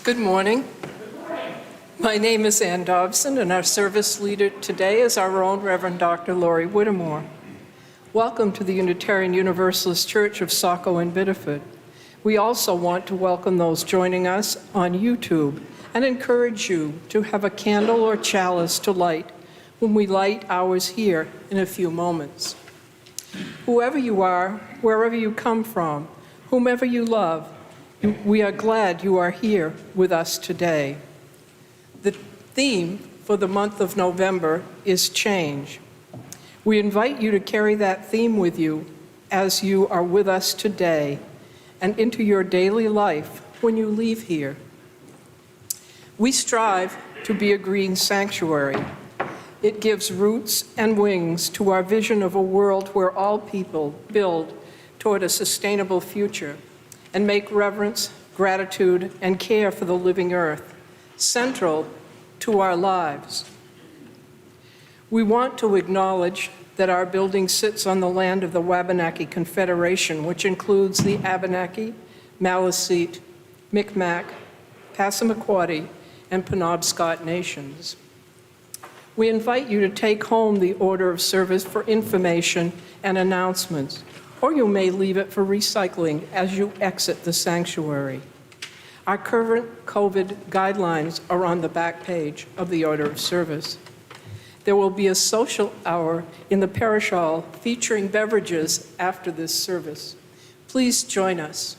Good morning. My name is Ann Dobson, and our service leader today is our own Reverend Dr. Lori Whittemore. Welcome to the Unitarian Universalist Church of Saco in Biddeford. We also want to welcome those joining us on YouTube and encourage you to have a candle or chalice to light when we light ours here in a few moments. Whoever you are, wherever you come from, whomever you love, we are glad you are here with us today. The theme for the month of November is change. We invite you to carry that theme with you as you are with us today and into your daily life when you leave here. We strive to be a green sanctuary. It gives roots and wings to our vision of a world where all people build toward a sustainable future and make reverence, gratitude, and care for the living earth central to our lives. We want to acknowledge that our building sits on the land of the Wabanaki Confederation, which includes the Abenaki, Maliseet, Micmac, Passamaquoddy, and Penobscot nations. We invite you to take home the order of service for information and announcements, or you may leave it for recycling as you exit the sanctuary. Our current COVID guidelines are on the back page of the order of service. There will be a social hour in the parish hall featuring beverages after this service. Please join us.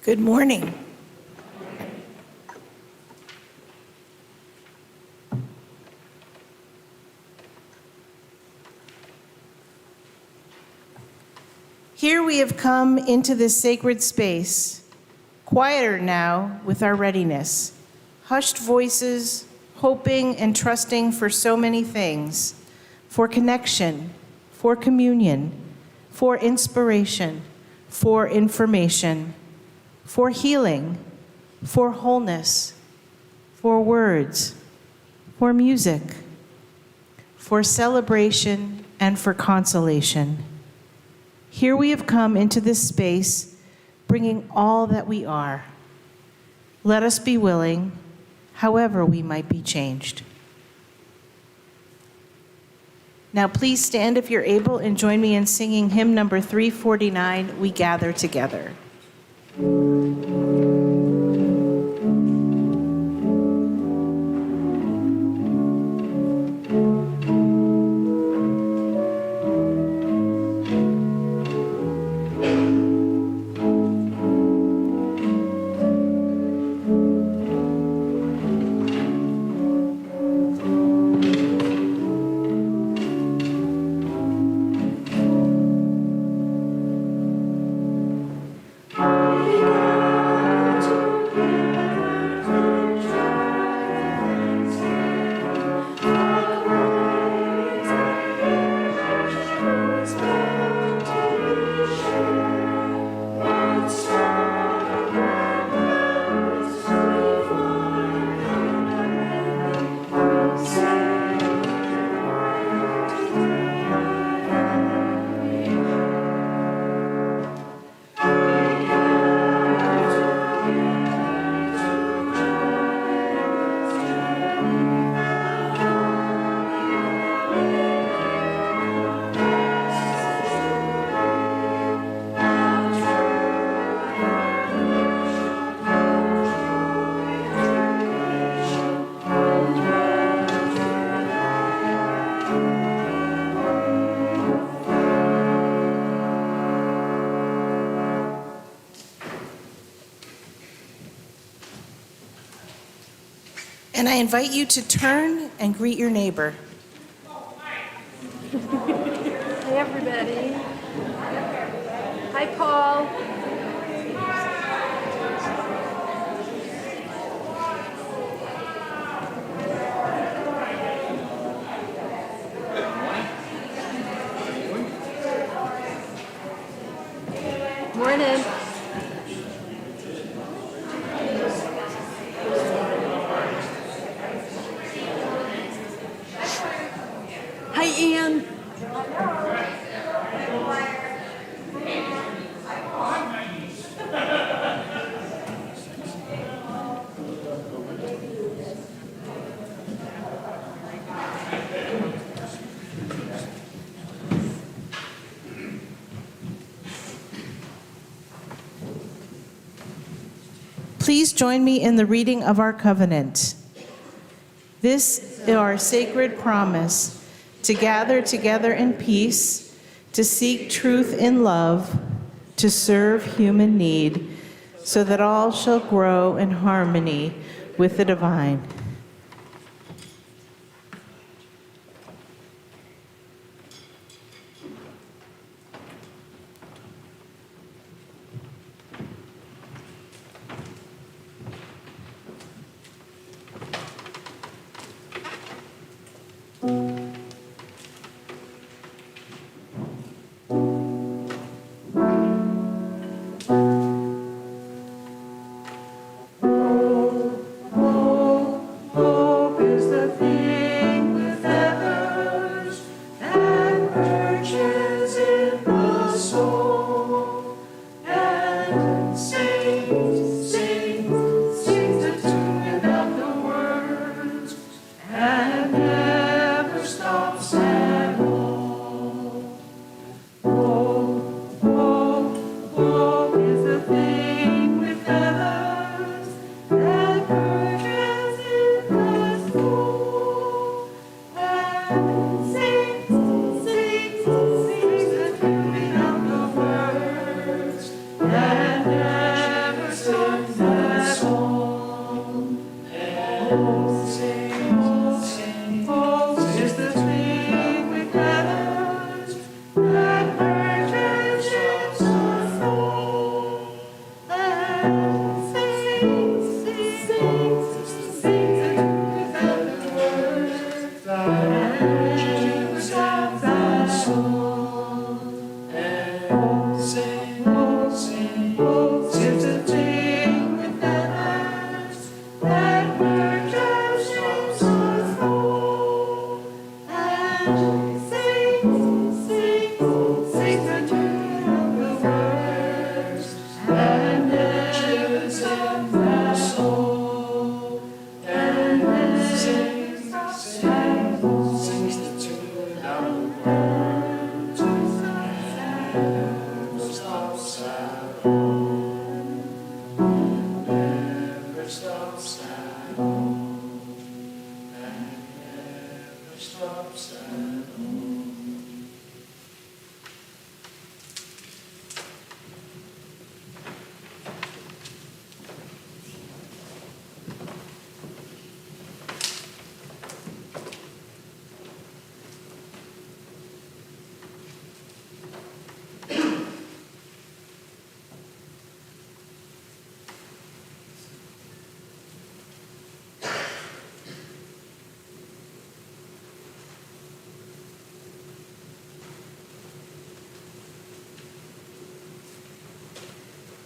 Good morning. Here we have come into this sacred space, quieter now with our readiness, hushed voices, hoping and trusting for so many things, for connection, for communion, for inspiration, for information, for healing, for wholeness, for words, for music, for celebration, and for consolation. Here we have come into this space, bringing all that we are. Let us be willing, however we might be changed. Now please stand if you're able and join me in singing hymn number 349, We Gather Together. And I invite you to turn and greet your neighbor. Hey, everybody. Hi, Paul. Morning. Hi, Ann. Please join me in the reading of our covenant. This is our sacred promise to gather together in peace, to seek truth in love, to serve human need, so that all shall grow in harmony with the divine.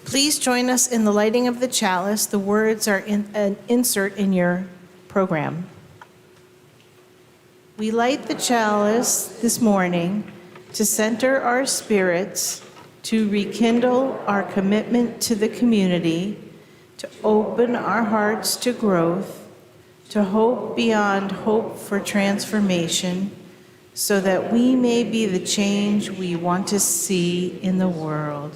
Please join us in the lighting of the chalice. The words are in an insert in your program. We light the chalice this morning to center our spirits, to rekindle our commitment to the community, to open our hearts to growth, to hope beyond hope for transformation, so that we may be the change we want to see in the world.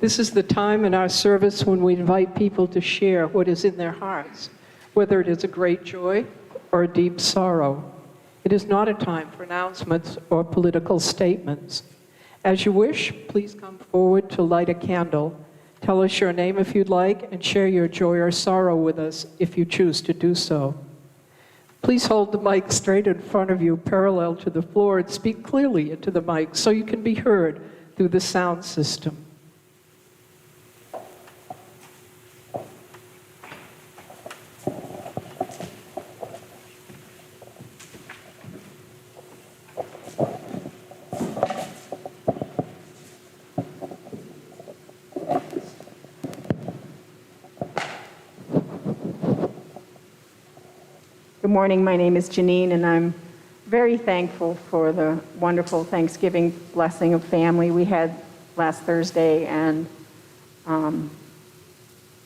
This is the time in our service when we invite people to share what is in their hearts, whether it is a great joy or a deep sorrow. It is not a time for announcements or political statements. As you wish, please come forward to light a candle. Tell us your name if you'd like, and share your joy or sorrow with us if you choose to do so. Please hold the mic straight in front of you, parallel to the floor, and speak clearly into the mic so you can be heard through the sound system. Good morning, my name is Janine, and I'm very thankful for the wonderful Thanksgiving blessing of family we had last Thursday, and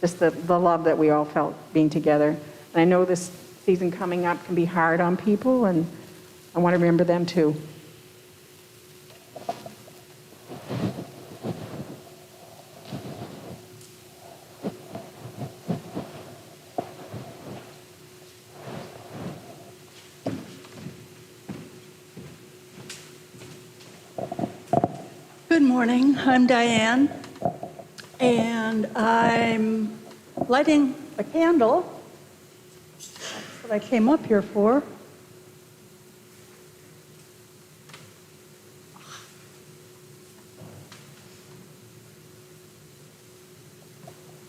just the love that we all felt being together. And I know this season coming up can be hard on people, and I want to remember them too. Good morning, I'm Diane, and I'm lighting a candle. That's what I came up here for.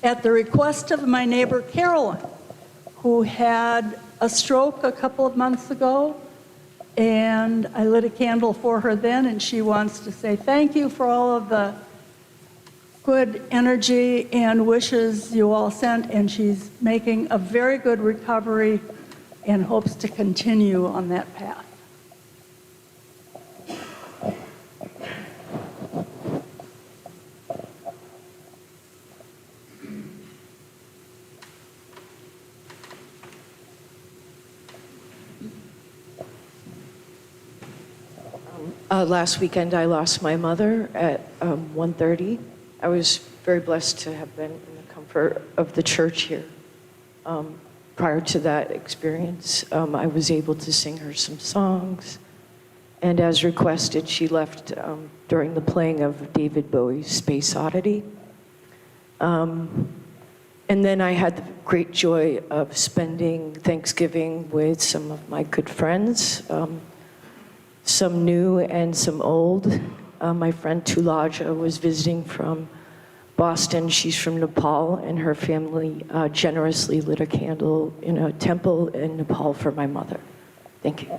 At the request of my neighbor Carolyn, who had a stroke a couple of months ago, and I lit a candle for her then, and she wants to say thank you for all of the good energy and wishes you all sent, and she's making a very good recovery and hopes to continue on that path. Last weekend, I lost my mother at 1:30. I was very blessed to have been in the comfort of the church here. Prior to that experience, I was able to sing her some songs. And as requested, she left during the playing of David Bowie's Space Oddity. And then I had the great joy of spending Thanksgiving with some of my good friends. Some new and some old. My friend Tulaja was visiting from Boston. She's from Nepal, and her family generously lit a candle in a temple in Nepal for my mother. Thank you.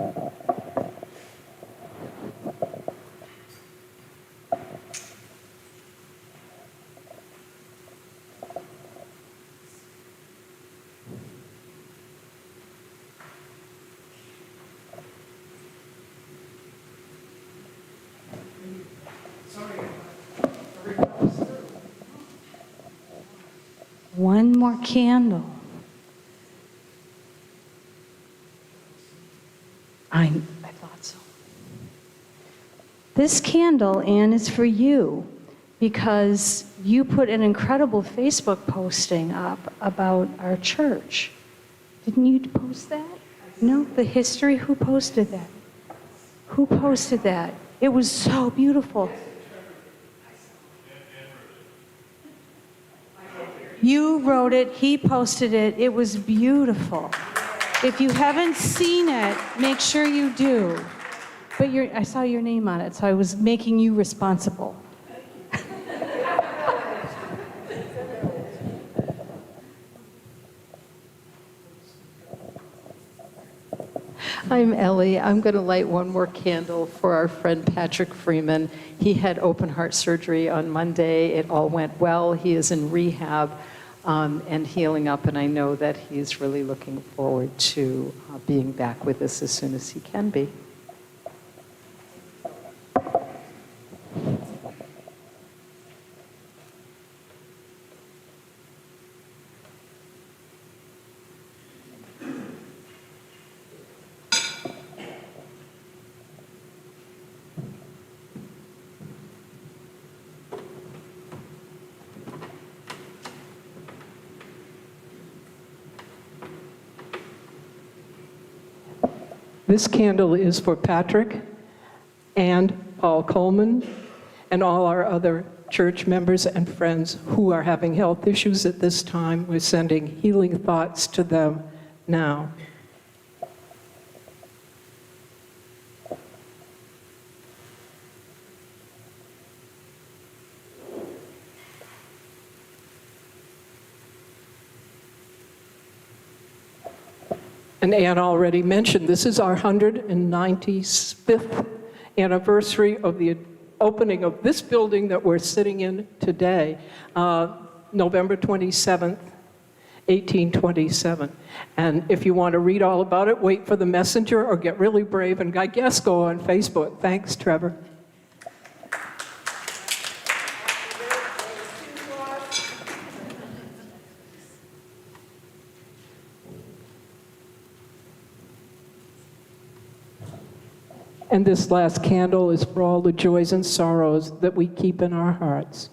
One more candle. I thought so. This candle, Anne, is for you because you put an incredible Facebook posting up about our church. Didn't you post that? No? The history? Who posted that? Who posted that? It was so beautiful. You wrote it, he posted it, it was beautiful. If you haven't seen it, make sure you do. But I saw your name on it, so I was making you responsible. I'm Ellie. I'm going to light one more candle for our friend Patrick Freeman. He had open heart surgery on Monday. It all went well. He is in rehab and healing up, and I know that he's really looking forward to being back with us as soon as he can be. This candle is for Patrick and Paul Coleman and all our other church members and friends who are having health issues at this time. We're sending healing thoughts to them now. And Ann already mentioned, this is our 195th anniversary of the opening of this building that we're sitting in today, November 27th, 1827. And if you want to read all about it, wait for the messenger or get really brave and I guess go on Facebook. Thanks, Trevor. And this last candle is for all the joys and sorrows that we keep in our hearts.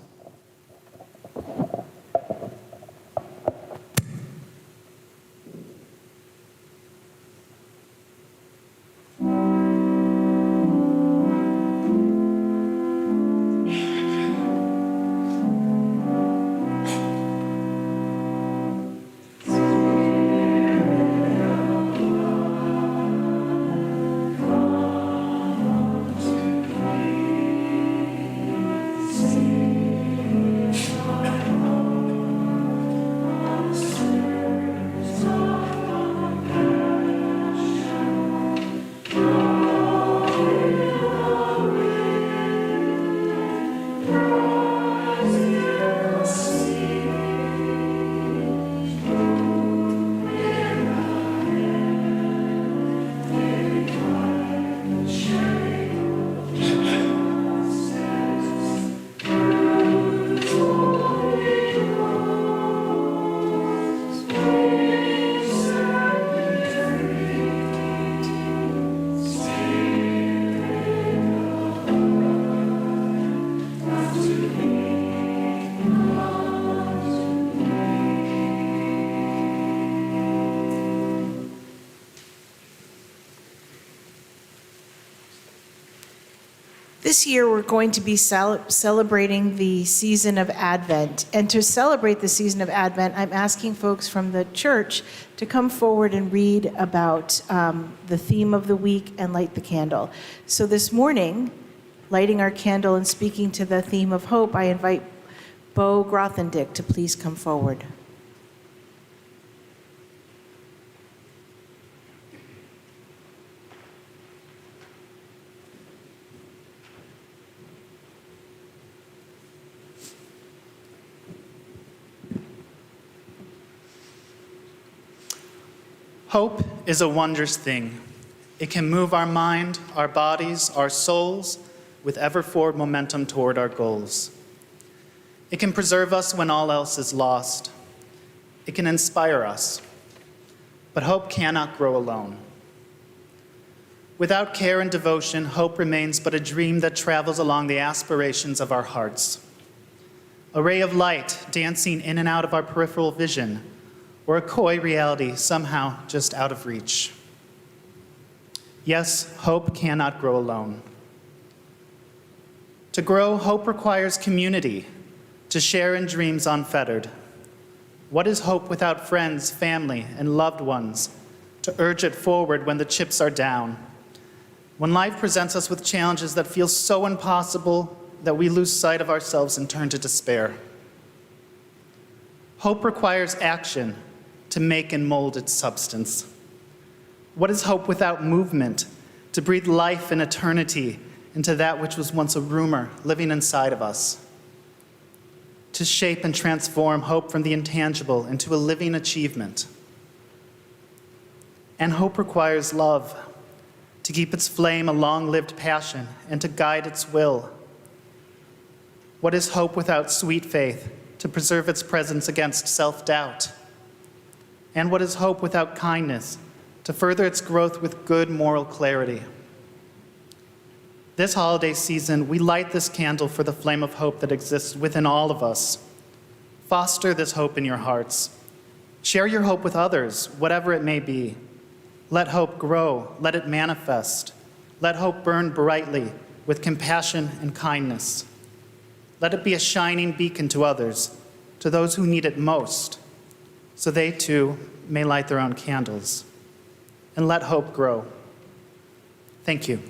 This year, we're going to be celebrating the season of Advent. And to celebrate the season of Advent, I'm asking folks from the church to come forward and read about the theme of the week and light the candle. So this morning, lighting our candle and speaking to the theme of hope, I invite Bo Grothendick to please come forward. Hope is a wondrous thing. It can move our mind, our bodies, our souls with ever-forward momentum toward our goals. It can preserve us when all else is lost. It can inspire us. But hope cannot grow alone. Without care and devotion, hope remains but a dream that travels along the aspirations of our hearts. A ray of light dancing in and out of our peripheral vision, or a coy reality somehow just out of reach. Yes, hope cannot grow alone. To grow, hope requires community, to share in dreams unfettered. What is hope without friends, family, and loved ones to urge it forward when the chips are down? When life presents us with challenges that feel so impossible that we lose sight of ourselves and turn to despair. Hope requires action to make and mold its substance. What is hope without movement? To breathe life and eternity into that which was once a rumor living inside of us. To shape and transform hope from the intangible into a living achievement. And hope requires love, to keep its flame a long-lived passion and to guide its will. What is hope without sweet faith? To preserve its presence against self-doubt. And what is hope without kindness? To further its growth with good moral clarity. This holiday season, we light this candle for the flame of hope that exists within all of us. Foster this hope in your hearts. Share your hope with others, whatever it may be. Let hope grow, let it manifest. Let hope burn brightly with compassion and kindness. Let it be a shining beacon to others, to those who need it most, so they too may light their own candles. And let hope grow. Thank you.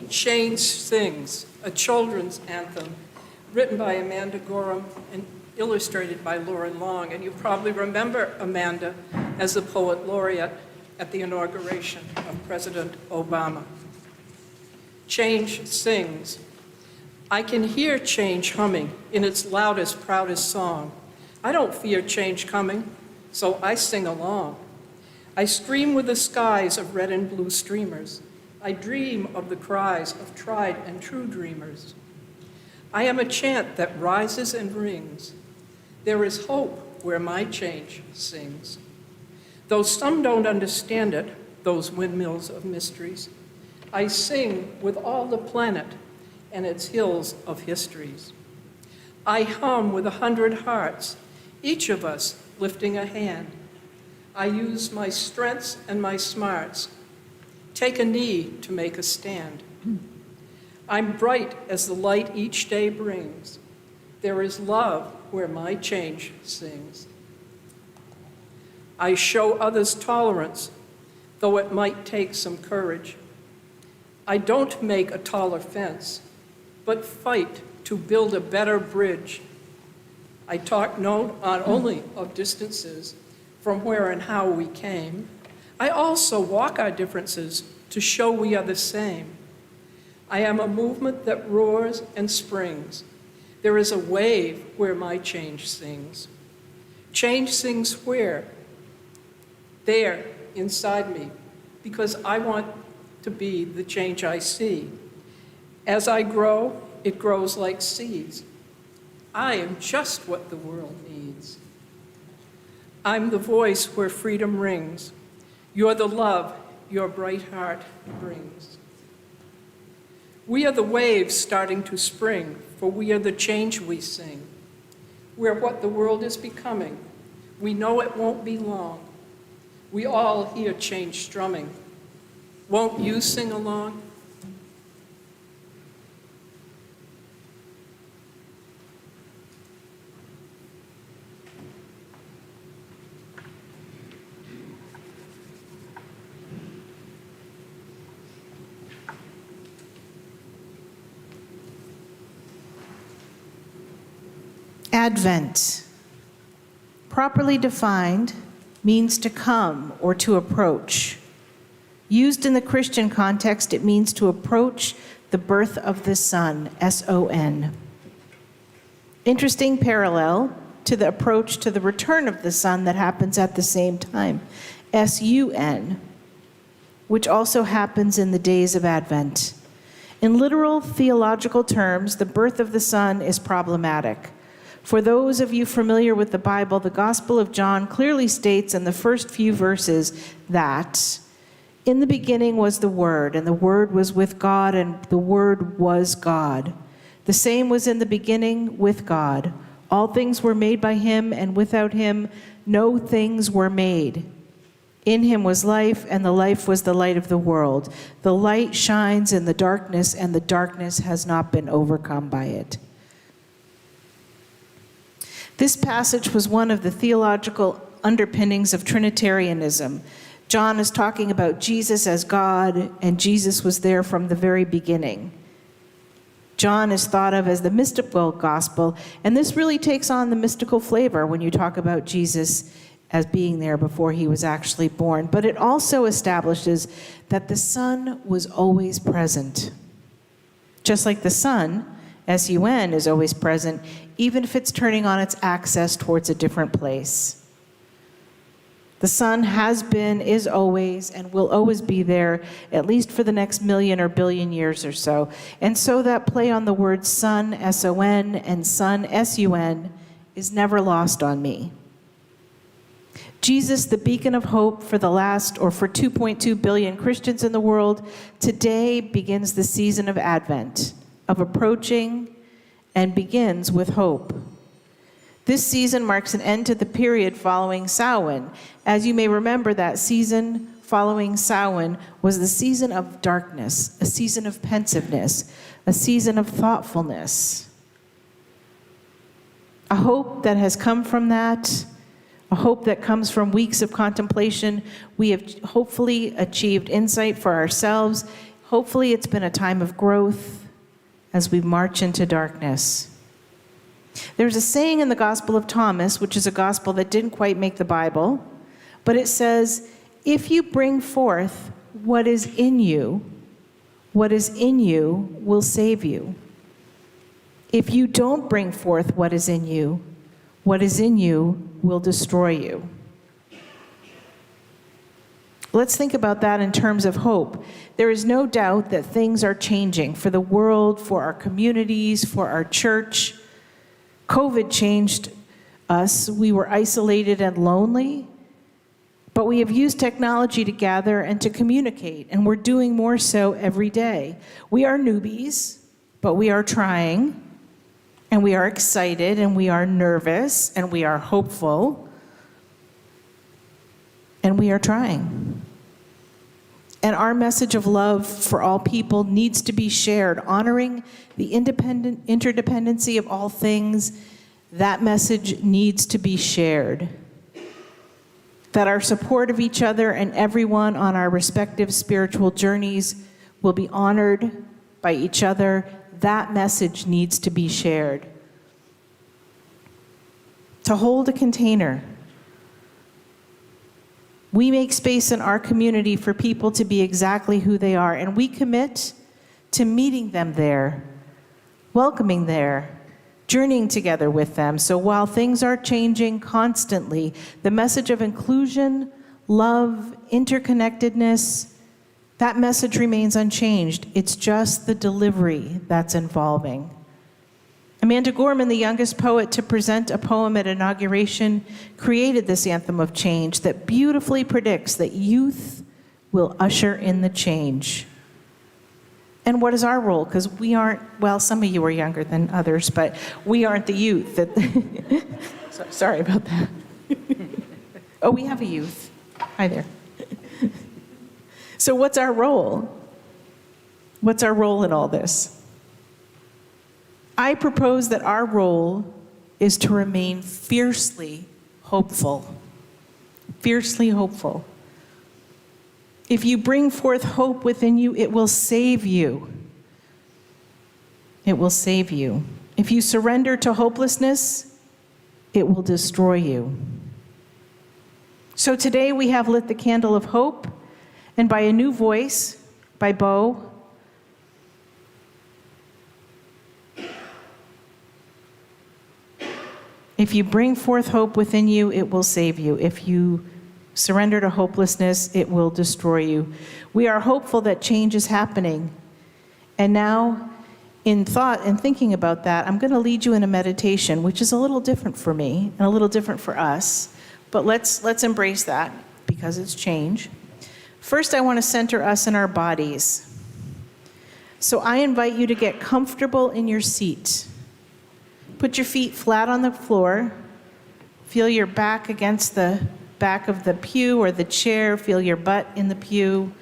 Change Sings, a children's anthem written by Amanda Gorham and illustrated by Lauren Long. And you probably remember Amanda as the poet laureate at the inauguration of President Obama. Change sings. I can hear change humming in its loudest, proudest song. I don't fear change coming, so I sing along. I stream with the skies of red and blue streamers. I dream of the cries of tried and true dreamers. I am a chant that rises and rings. There is hope where my change sings. Though some don't understand it, those windmills of mysteries, I sing with all the planet and its hills of histories. I hum with 100 hearts, each of us lifting a hand. I use my strengths and my smarts, take a knee to make a stand. I'm bright as the light each day brings. There is love where my change sings. I show others tolerance, though it might take some courage. I don't make a taller fence, but fight to build a better bridge. I talk not only of distances from where and how we came, I also walk our differences to show we are the same. I am a movement that roars and springs. There is a wave where my change sings. Change sings where? There, inside me, because I want to be the change I see. As I grow, it grows like seeds. I am just what the world needs. I'm the voice where freedom rings. You're the love your bright heart brings. We are the waves starting to spring, for we are the change we sing. We're what the world is becoming. We know it won't be long. We all hear change strumming. Won't you sing along? Advent, properly defined, means to come or to approach. Used in the Christian context, it means to approach the birth of the Son, S-O-N. Interesting parallel to the approach to the return of the Son that happens at the same time, S-U-N, which also happens in the days of Advent. In literal theological terms, the birth of the Son is problematic. For those of you familiar with the Bible, the Gospel of John clearly states in the first few verses that in the beginning was the Word, and the Word was with God, and the Word was God. The same was in the beginning with God. All things were made by him, and without him no things were made. In him was life, and the life was the light of the world. The light shines in the darkness, and the darkness has not been overcome by it. This passage was one of the theological underpinnings of Trinitarianism. John is talking about Jesus as God, and Jesus was there from the very beginning. John is thought of as the mystical gospel, and this really takes on the mystical flavor when you talk about Jesus as being there before he was actually born. But it also establishes that the Son was always present. Just like the sun, S-U-N, is always present, even if it's turning on its axis towards a different place. The Son has been, is always, and will always be there, at least for the next million or billion years or so. And so that play on the word Son, S-O-N, and Son, S-U-N, is never lost on me. Jesus, the beacon of hope for the last, or for 2.2 billion Christians in the world, today begins the season of Advent, of approaching, and begins with hope. This season marks an end to the period following Samhain. As you may remember, that season following Samhain was the season of darkness, a season of pensiveness, a season of thoughtfulness. A hope that has come from that, a hope that comes from weeks of contemplation. We have hopefully achieved insight for ourselves. Hopefully it's been a time of growth as we march into darkness. There's a saying in the Gospel of Thomas, which is a gospel that didn't quite make the Bible, but it says, if you bring forth what is in you will save you. If you don't bring forth what is in you will destroy you. Let's think about that in terms of hope. There is no doubt that things are changing for the world, for our communities, for our church. COVID changed us. We were isolated and lonely, but we have used technology to gather and to communicate, and we're doing more so every day. We are newbies, but we are trying, and we are excited, and we are nervous, and we are hopeful, and we are trying. And our message of love for all people needs to be shared, honoring the interdependency of all things. That message needs to be shared. That our support of each other and everyone on our respective spiritual journeys will be honored by each other. That message needs to be shared. To hold a container. We make space in our community for people to be exactly who they are, and we commit to meeting them there, welcoming there, journeying together with them. So while things are changing constantly, the message of inclusion, love, interconnectedness, that message remains unchanged. It's just the delivery that's evolving. Amanda Gorman, the youngest poet to present a poem at inauguration, created this anthem of change that beautifully predicts that youth will usher in the change. And what is our role? Because we aren't, well, some of you are younger than others, but we aren't the youth. Sorry about that. Oh, we have a youth. Hi there. So what's our role? What's our role in all this? I propose that our role is to remain fiercely hopeful. Fiercely hopeful. If you bring forth hope within you, it will save you. It will save you. If you surrender to hopelessness, it will destroy you. So today we have lit the candle of hope, and by a new voice, by Bo, if you bring forth hope within you, it will save you. If you surrender to hopelessness, it will destroy you. We are hopeful that change is happening. And now, in thought and thinking about that, I'm going to lead you in a meditation, which is a little different for me and a little different for us. But let's embrace that because it's change. First, I want to center us in our bodies. So I invite you to get comfortable in your seat. Put your feet flat on the floor. Feel your back against the back of the pew or the chair. Feel your butt in the pew.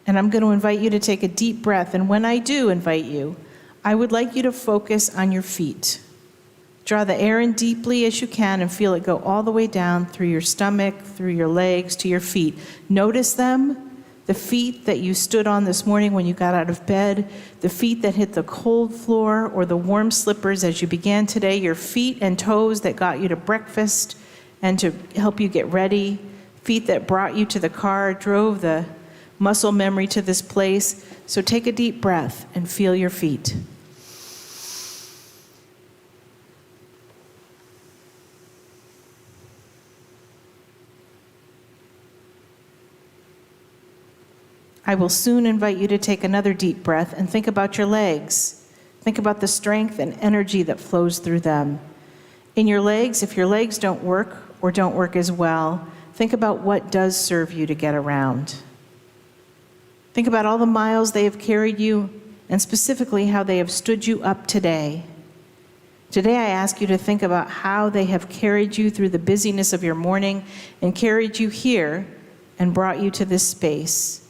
And I'm going to invite you to take a deep breath. And when I do invite you, I would like you to focus on your feet. Draw the air in deeply as you can and feel it go all the way down through your stomach, through your legs, to your feet. Notice them. The feet that you stood on this morning when you got out of bed, the feet that hit the cold floor or the warm slippers as you began today, your feet and toes that got you to breakfast and to help you get ready, feet that brought you to the car, drove the muscle memory to this place. So take a deep breath and feel your feet. I will soon invite you to take another deep breath and think about your legs. Think about the strength and energy that flows through them. In your legs, if your legs don't work or don't work as well, think about what does serve you to get around. Think about all the miles they have carried you and specifically how they have stood you up today. Today I ask you to think about how they have carried you through the busyness of your morning and carried you here and brought you to this space.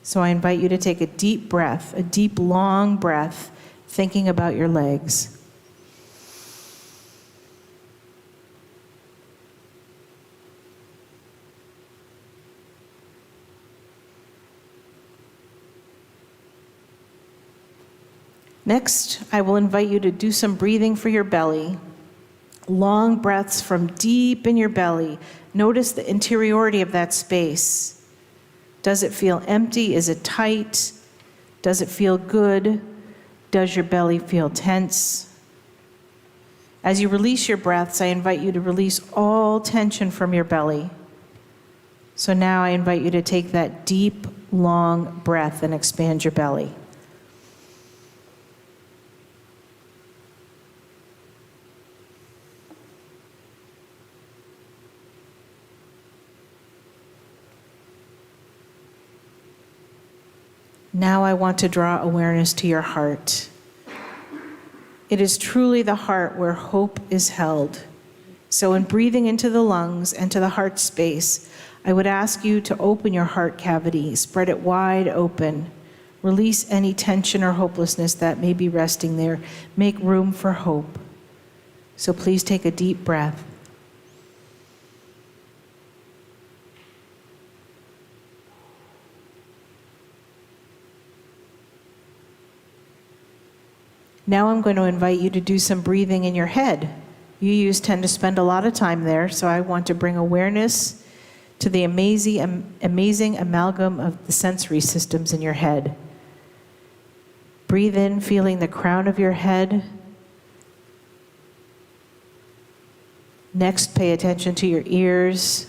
So I invite you to take a deep breath, a deep, long breath, thinking about your legs. Next, I will invite you to do some breathing for your belly. Long breaths from deep in your belly. Notice the interiority of that space. Does it feel empty? Is it tight? Does it feel good? Does your belly feel tense? As you release your breaths, I invite you to release all tension from your belly. So now I invite you to take that deep, long breath and expand your belly. Now I want to draw awareness to your heart. It is truly the heart where hope is held. So in breathing into the lungs and to the heart space, I would ask you to open your heart cavity, spread it wide open, release any tension or hopelessness that may be resting there, make room for hope. So please take a deep breath. Now I'm going to invite you to do some breathing in your head. You tend to spend a lot of time there, so I want to bring awareness to the amazing amalgam of the sensory systems in your head. Breathe in, feeling the crown of your head. Next, pay attention to your ears.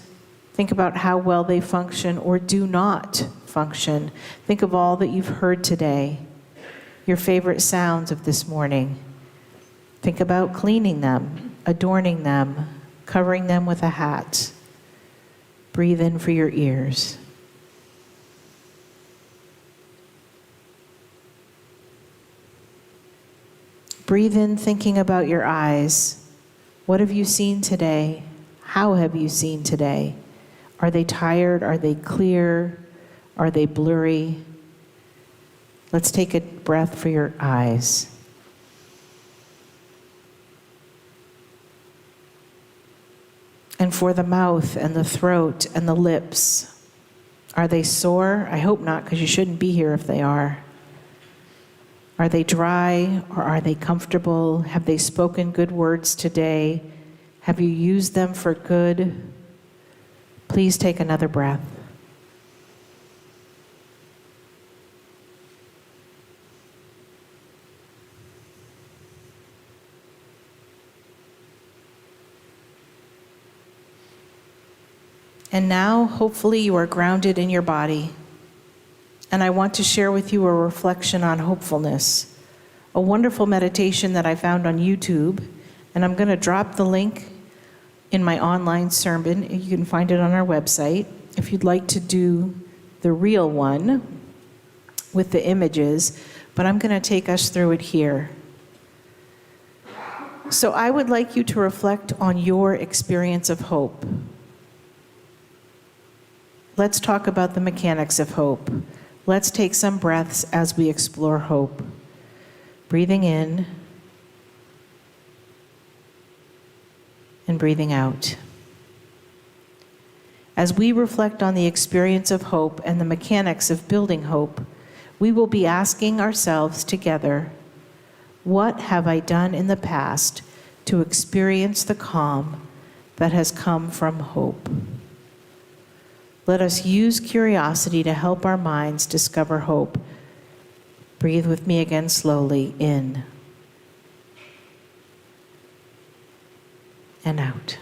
Think about how well they function or do not function. Think of all that you've heard today. Your favorite sounds of this morning. Think about cleaning them, adorning them, covering them with a hat. Breathe in for your ears. Breathe in thinking about your eyes. What have you seen today? How have you seen today? Are they tired? Are they clear? Are they blurry? Let's take a breath for your eyes. And for the mouth and the throat and the lips. Are they sore? I hope not, because you shouldn't be here if they are. Are they dry or are they comfortable? Have they spoken good words today? Have you used them for good? Please take another breath. And now, hopefully, you are grounded in your body. And I want to share with you a reflection on hopefulness, a wonderful meditation that I found on YouTube. And I'm going to drop the link in my online sermon. You can find it on our website. If you'd like to do the real one with the images, but I'm going to take us through it here. So I would like you to reflect on your experience of hope. Let's talk about the mechanics of hope. Let's take some breaths as we explore hope. Breathing in and breathing out. As we reflect on the experience of hope and the mechanics of building hope, we will be asking ourselves together, what have I done in the past to experience the calm that has come from hope? Let us use curiosity to help our minds discover hope. Breathe with me again slowly, in and out.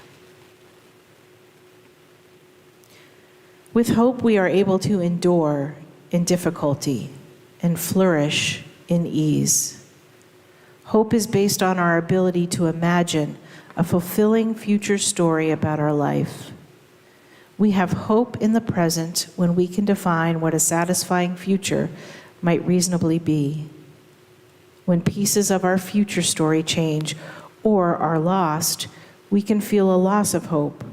With hope, we are able to endure in difficulty and flourish in ease. Hope is based on our ability to imagine a fulfilling future story about our life. We have hope in the present when we can define what a satisfying future might reasonably be. When pieces of our future story change or are lost, we can feel a loss of hope.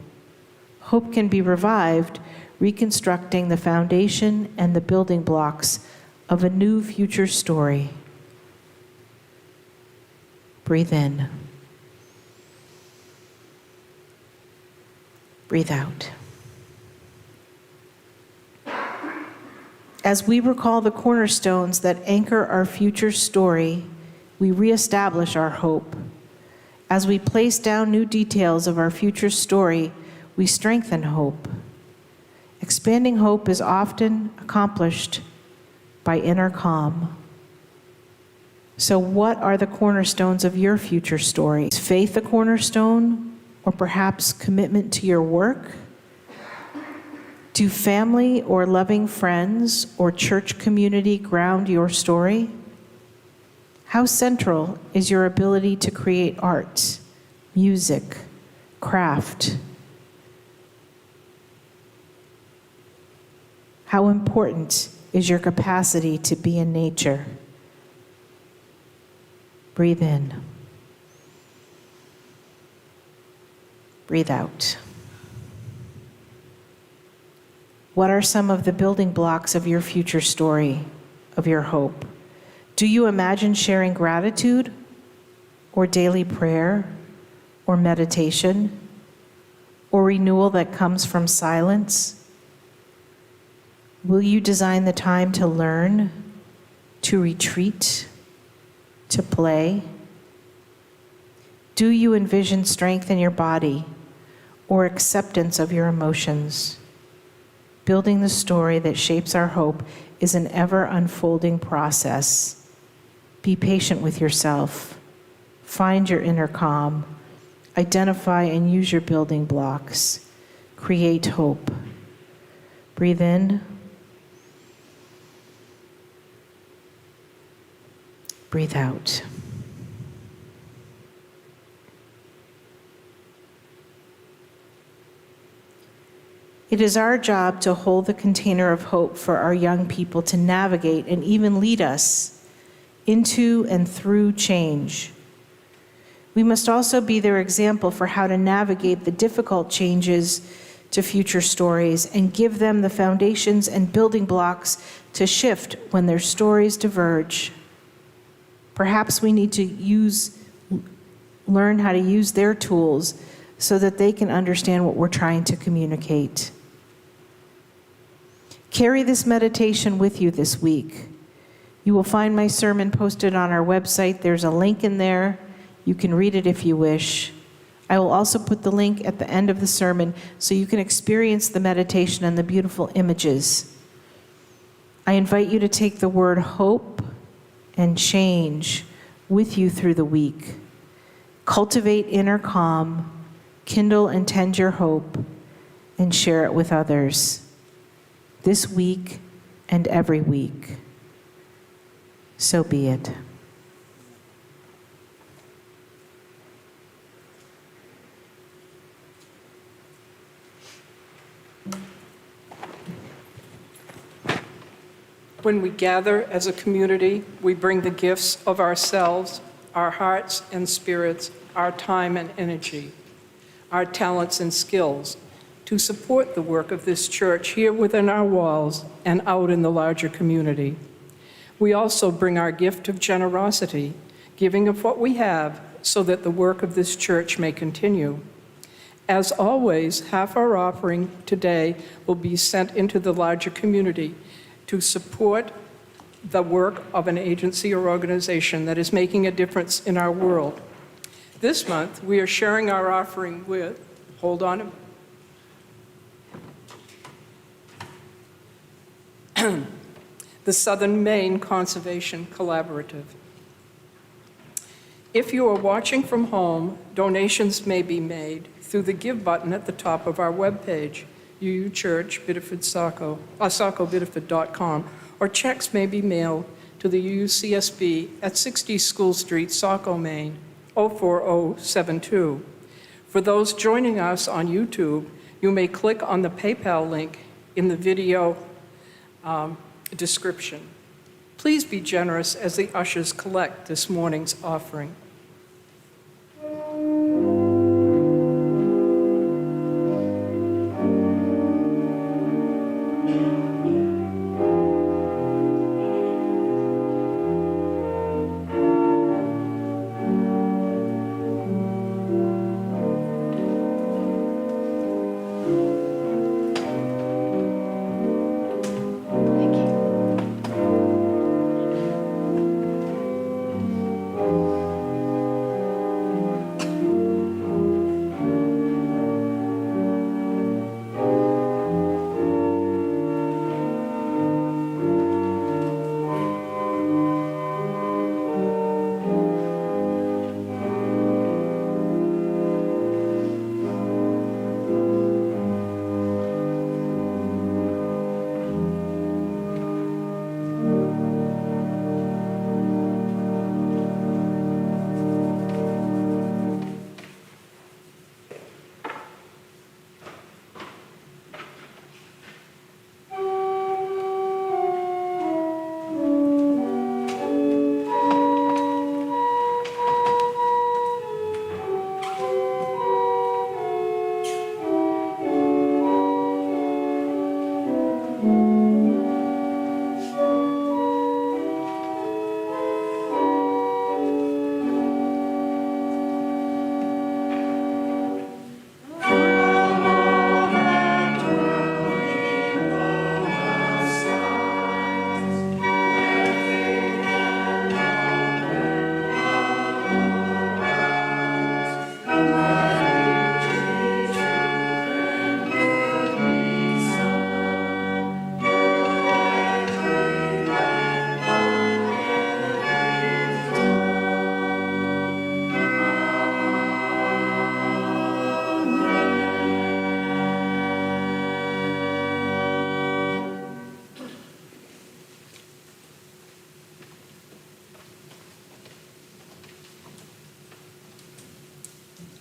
Hope can be revived, reconstructing the foundation and the building blocks of a new future story. Breathe in. Breathe out. As we recall the cornerstones that anchor our future story, we reestablish our hope. As we place down new details of our future story, we strengthen hope. Expanding hope is often accomplished by inner calm. So what are the cornerstones of your future story? Is faith a cornerstone, or perhaps commitment to your work, Do family or loving friends or church community ground your story? How central is your ability to create art, music, craft? How important is your capacity to be in nature? Breathe in. Breathe out. What are some of the building blocks of your future story, of your hope? Do you imagine sharing gratitude, or daily prayer, or meditation, or renewal that comes from silence? Will you design the time to learn, to retreat, to play? Do you envision strength in your body or acceptance of your emotions? Building the story that shapes our hope is an ever-unfolding process. Be patient with yourself. Find your inner calm. Identify and use your building blocks. Create hope. Breathe in. Breathe out. It is our job to hold the container of hope for our young people to navigate and even lead us into and through change. We must also be their example for how to navigate the difficult changes to future stories and give them the foundations and building blocks to shift when their stories diverge. Perhaps we need to learn how to use their tools so that they can understand what we're trying to communicate. Carry this meditation with you this week. You will find my sermon posted on our website. There's a link in there. You can read it if you wish. I will also put the link at the end of the sermon so you can experience the meditation and the beautiful images. I invite you to take the word hope and change with you through the week. Cultivate inner calm, kindle and tend your hope, and share it with others. This week and every week. So be it. When we gather as a community, we bring the gifts of ourselves, our hearts and spirits, our time and energy, our talents and skills to support the work of this church here within our walls and out in the larger community. We also bring our gift of generosity, giving of what we have so that the work of this church may continue. As always, half our offering today will be sent into the larger community to support the work of an agency or organization that is making a difference in our world. This month, we are sharing our offering with, hold on, the Southern Maine Conservation Collaborative. If you are watching from home, donations may be made through the Give button at the top of our webpage, UU Church, Biddeford, Saco, sacobiddeford.com, or checks may be mailed to the UUCSB at 60 School Street, Saco, Maine, 04072. For those joining us on YouTube, you may click on the PayPal link in the video description. Please be generous as the ushers collect this morning's offering.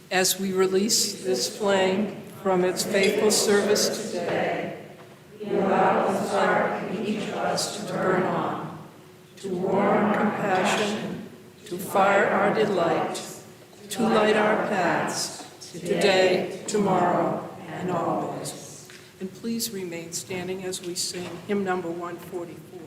As we release this flame from its faithful service today, we allow the fire in each of us to burn on, to warm compassion, to fire our delight, to light our paths, today, tomorrow, and always. And please remain standing as we sing hymn number 144.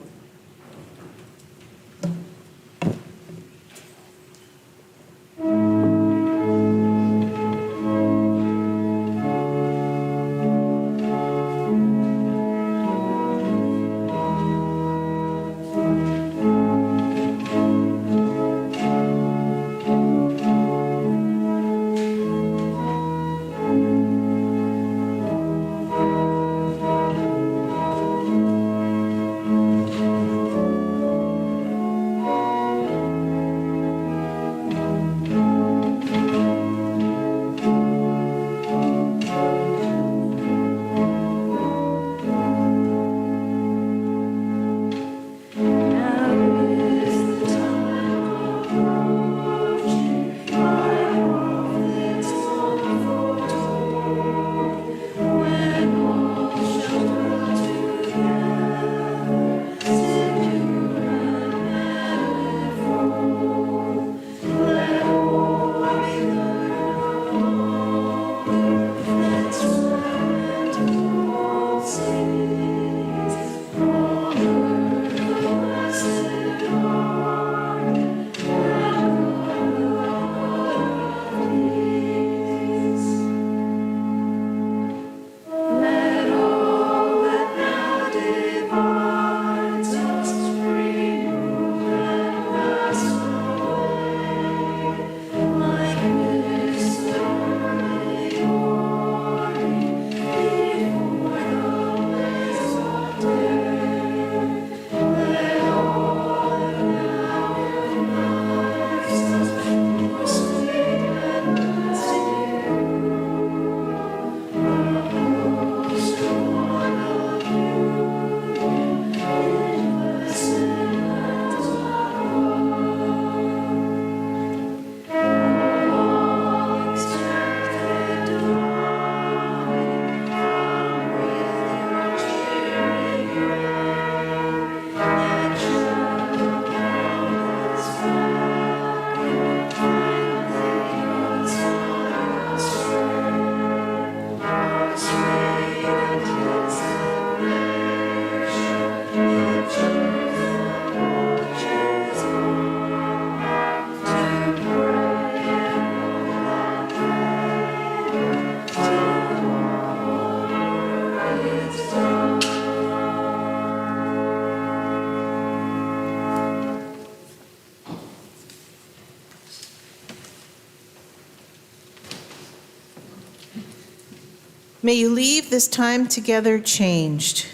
May you leave this time together changed.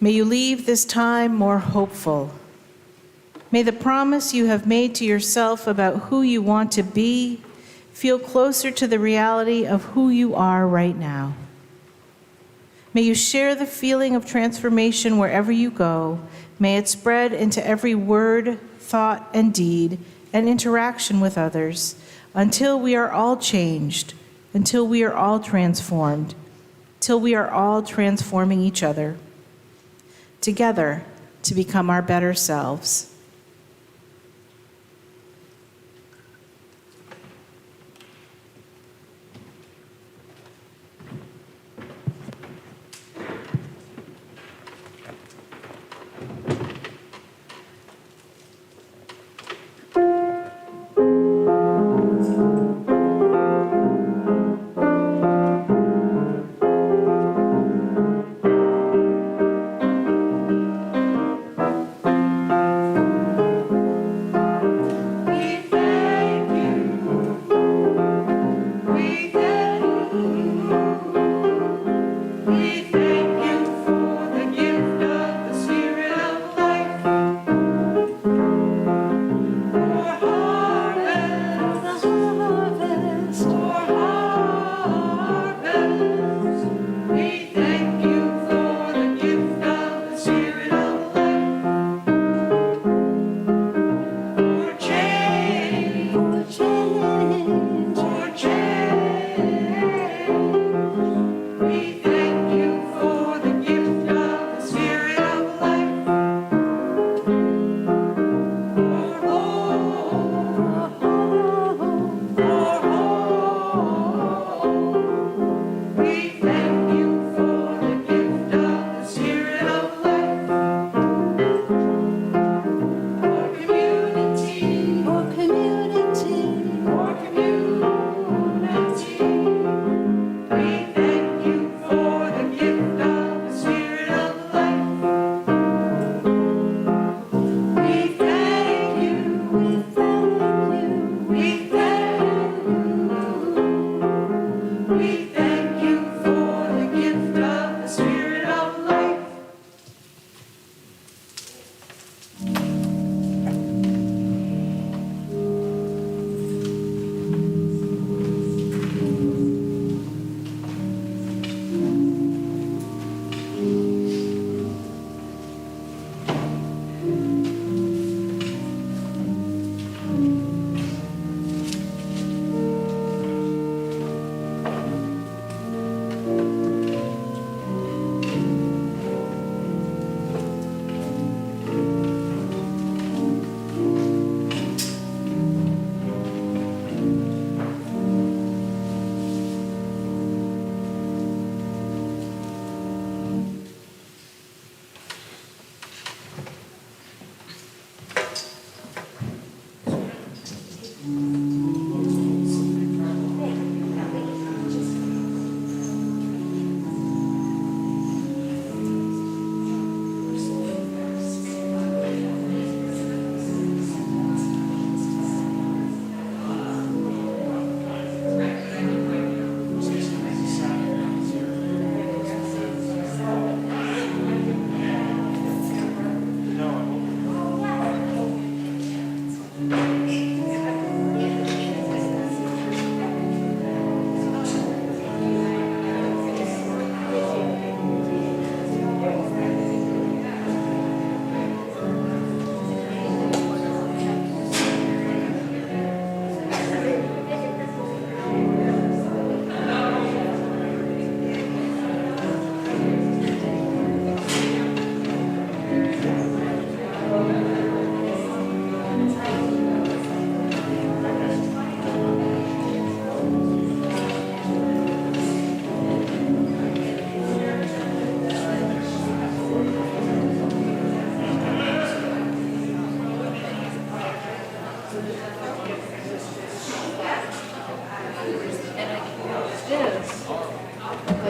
May you leave this time more hopeful. May the promise you have made to yourself about who you want to be feel closer to the reality of who you are right now. May you share the feeling of transformation wherever you go. May it spread into every word, thought, and deed, and interaction with others, until we are all changed, until we are all transformed, till we are all transforming each other, together to become our better selves.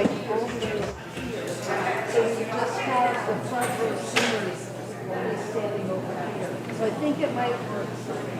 like over here. So we just have the front row singers will be standing over here. So I think it might work.